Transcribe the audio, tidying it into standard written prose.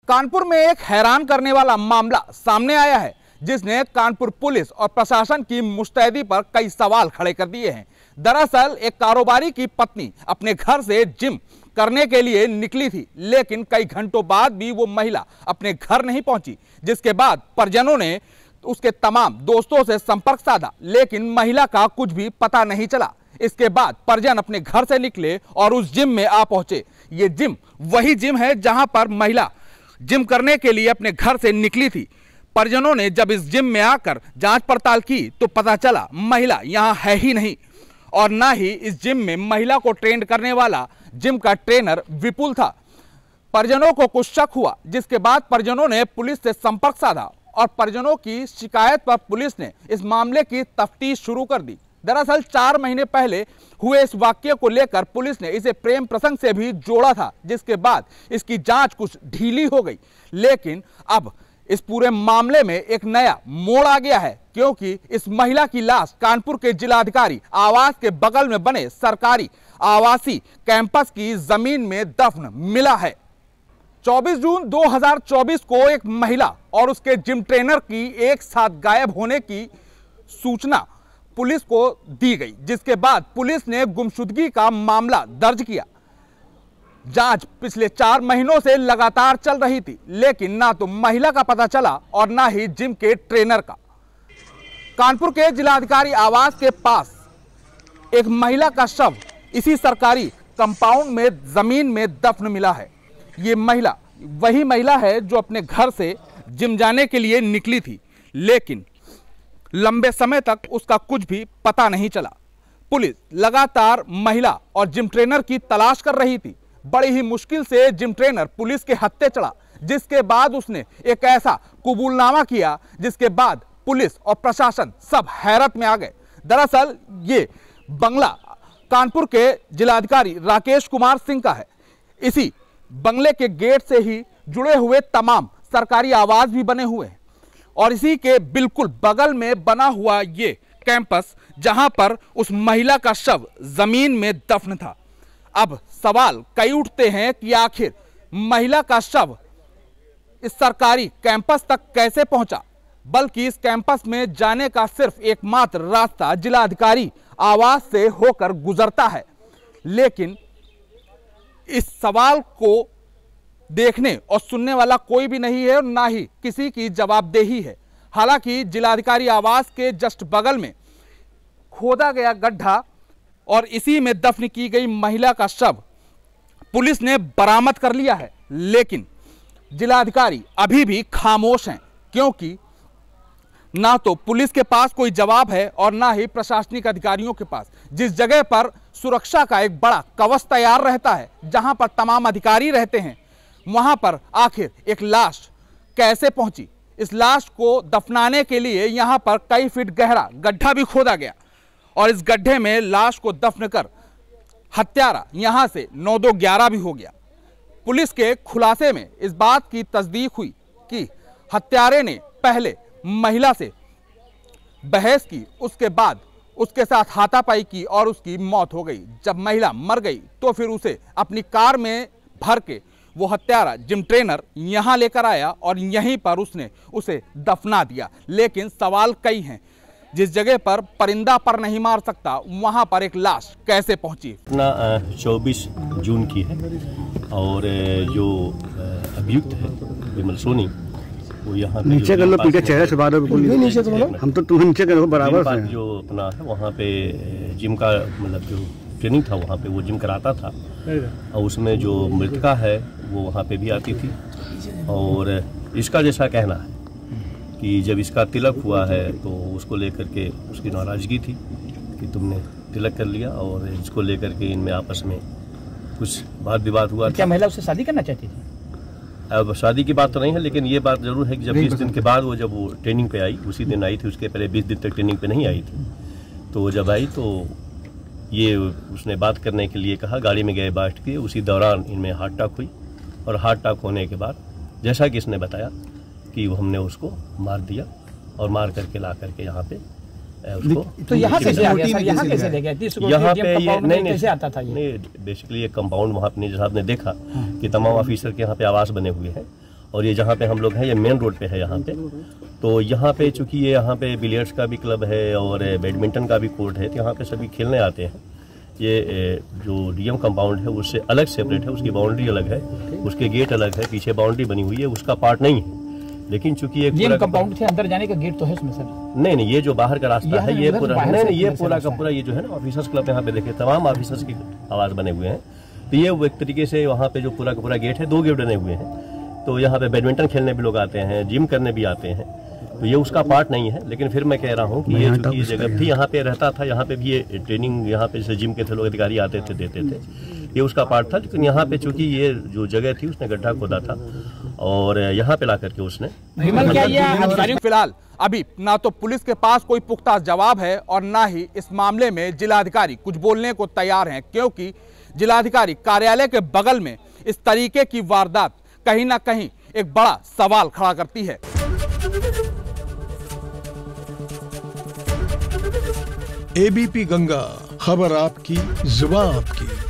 कानपुर में एक हैरान करने वाला मामला सामने आया है, जिसने कानपुर पुलिस और प्रशासन की मुस्तैदी पर कई सवाल खड़े कर दिए हैं। दरअसल एक कारोबारी की पत्नी अपने घर से जिम करने के लिए निकली थी, लेकिन कई घंटों बाद भी वो महिला अपने घर नहीं पहुंची, जिसके बाद परिजनों ने उसके तमाम दोस्तों से संपर्क साधा, लेकिन महिला का कुछ भी पता नहीं चला। इसके बाद परिजन अपने घर से निकले और उस जिम में आ पहुंचे। ये जिम वही जिम है जहां पर महिला जिम करने के लिए अपने घर से निकली थी। परिजनों ने जब इस जिम में आकर जांच पड़ताल की तो पता चला महिला यहां है ही नहीं, और ना ही इस जिम में महिला को ट्रेन करने वाला जिम का ट्रेनर विपुल था। परिजनों को कुछ शक हुआ, जिसके बाद परिजनों ने पुलिस से संपर्क साधा और परिजनों की शिकायत पर पुलिस ने इस मामले की तफ्तीश शुरू कर दी। दरअसल 4 महीने पहले हुए इस वाकये को लेकर पुलिस ने इसे प्रेम प्रसंग से भी जोड़ा था, जिसके बाद इसकी जांच कुछ ढीली हो गई। लेकिन अब इस पूरे मामले में एक नया मोड़ आ गया है, क्योंकि इस महिला की लाश कानपुर के जिलाधिकारी आवास के बगल में बने सरकारी आवासीय कैंपस की जमीन में दफन मिला है। 24 जून 2024 को एक महिला और उसके जिम ट्रेनर की एक साथ गायब होने की सूचना पुलिस को दी गई, जिसके बाद पुलिस ने गुमशुदगी का मामला दर्ज किया। जांच पिछले 4 महीनों से लगातार चल रही थी, लेकिन ना तो महिला का पता चला और ना ही जिम के ट्रेनर का। कानपुर के जिलाधिकारी आवास के पास एक महिला का शव इसी सरकारी कंपाउंड में जमीन में दफन मिला है। ये महिला वही महिला है जो अपने घर से जिम जाने के लिए निकली थी, लेकिन लंबे समय तक उसका कुछ भी पता नहीं चला। पुलिस लगातार महिला और जिम ट्रेनर की तलाश कर रही थी। बड़ी ही मुश्किल से जिम ट्रेनर पुलिस के हत्थे चढ़ा, जिसके बाद उसने एक ऐसा कबूलनामा किया जिसके बाद पुलिस और प्रशासन सब हैरत में आ गए। दरअसल ये बंगला कानपुर के जिलाधिकारी राकेश कुमार सिंह का है। इसी बंगले के गेट से ही जुड़े हुए तमाम सरकारी आवास भी बने हुए हैं, और इसी के बिल्कुल बगल में बना हुआ ये कैंपस जहां पर उस महिला का शव जमीन में दफन था। अब सवाल कई उठते हैं कि आखिर महिला का शव इस सरकारी कैंपस तक कैसे पहुंचा, बल्कि इस कैंपस में जाने का सिर्फ एकमात्र रास्ता जिलाधिकारी आवास से होकर गुजरता है। लेकिन इस सवाल को देखने और सुनने वाला कोई भी नहीं है और ना ही किसी की जवाबदेही है। हालांकि जिलाधिकारी आवास के जस्ट बगल में खोदा गया गड्ढा और इसी में दफन की गई महिला का शव पुलिस ने बरामद कर लिया है, लेकिन जिलाधिकारी अभी भी खामोश हैं, क्योंकि ना तो पुलिस के पास कोई जवाब है और ना ही प्रशासनिक अधिकारियों के पास। जिस जगह पर सुरक्षा का एक बड़ा कवच तैयार रहता है, जहां पर तमाम अधिकारी रहते हैं, वहां पर आखिर एक लाश कैसे पहुंची। इस लाश को दफनाने के लिए यहां पर कई फीट गहरा गड्ढा भी खोदा गया, और इस गड्ढे में लाश को दफन कर हत्यारा यहां से 9-2-11 भी हो गया। पुलिस के खुलासे में इस बात की तस्दीक हुई कि हत्यारे ने पहले महिला से बहस की, उसके बाद उसके साथ हाथापाई की और उसकी मौत हो गई। जब महिला मर गई तो फिर उसे अपनी कार में भर के वो हत्यारा जिम ट्रेनर यहां लेकर आया और यहीं पर उसने उसे दफना दिया। लेकिन सवाल कई हैं, जिस जगह पर परिंदा पर नहीं मार सकता, वहां पर एक लाश कैसे पहुंची। 24 जून की है, और जो अभियुक्त है विमल सोनी, वो यहाँ नीचे कर लो, पीछे चेहरे से बाहर नीचे करो, हम तो तुम नीचे करो बराबर है। जो अपना है वहाँ पे जिम का मतलब जो ट्रेनिंग था, वहाँ पे वो जिम कराता था, और उसमें जो मृतका है वो वहाँ पे भी आती थी। और इसका जैसा कहना है कि जब इसका तिलक हुआ है तो उसको लेकर के उसकी नाराज़गी थी कि तुमने तिलक कर लिया, और इसको लेकर के इनमें आपस में कुछ वाद विवाद हुआ। क्या महिला उससे शादी करना चाहती थी? अब शादी की बात तो नहीं है, लेकिन ये बात जरूर है कि जब 20 दिन के बाद जब वो ट्रेनिंग पे आई, उसी दिन आई थी, उसके पहले 20 दिन तक ट्रेनिंग पे नहीं आई थी। तो जब आई तो ये उसने बात करने के लिए कहा, गाड़ी में गए बैठ के, उसी दौरान इनमें हार्ट अटैक हुई, और हार्ट अटैक होने के बाद जैसा कि इसने बताया कि हमने उसको मार दिया, और मार करके ला करके यहाँ पे उसको। तो यहाँ कैसे आ गया सर? यहाँ कैसे ले गए? यहाँ पे ये नहीं आता था, नहीं बेसिकली ये कंपाउंड वहाँ पे जैसा आपने देखा कि तमाम ऑफिसर के यहाँ पे आवास बने हुए हैं, और ये जहाँ पे हम लोग हैं ये मेन रोड पे है यहाँ पे। तो यहाँ पे चूंकि ये यहाँ पे बिलियर्ड्स का भी क्लब है और बैडमिंटन का भी कोर्ट है, तो यहाँ पे सभी खेलने आते हैं। ये जो डीएम कंपाउंड है उससे अलग सेपरेट है, उसकी बाउंड्री अलग है, उसके गेट अलग है, पीछे बाउंड्री बनी हुई है, उसका पार्ट नहीं है। लेकिन चूंकि एक डीएम कंपाउंड से अंदर जाने का गेट तो है उसमें सर? नहीं, ये जो बाहर का रास्ता है ये पूरा नहीं, ये पूरा का पूरा ये जो है ना ऑफिसर्स क्लब, यहाँ पे देखिए तमाम ऑफिसर्स की आवाज बने हुए हैं। तो ये एक तरीके से वहाँ पे जो पूरा का पूरा गेट है, 2 गेट बने हुए हैं। तो यहाँ पे बैडमिंटन खेलने भी लोग आते हैं, जिम करने भी आते हैं, तो ये उसका पार्ट नहीं है। लेकिन फिर मैं कह रहा हूँ कि ये चूंकि जगह भी यहाँ पे रहता था, यहाँ पे भी ये ट्रेनिंग यहाँ पे जैसे जिम के थे लोग अधिकारी आते थे, देते थे, ये उसका पार्ट था। लेकिन यहाँ पे चूंकि ये जो जगह थी उसने गड्ढा खोदा था और यहाँ पे ला करके उसने फिलहाल अभी ना तो पुलिस के पास कोई पुख्ता जवाब है और ना ही इस मामले में जिलाधिकारी कुछ बोलने को तैयार हैं, क्योंकि जिलाधिकारी कार्यालय के बगल में इस तरीके की वारदात कहीं ना कहीं एक बड़ा सवाल खड़ा करती है। एबीपी गंगा, खबर आपकी, जुबान आपकी।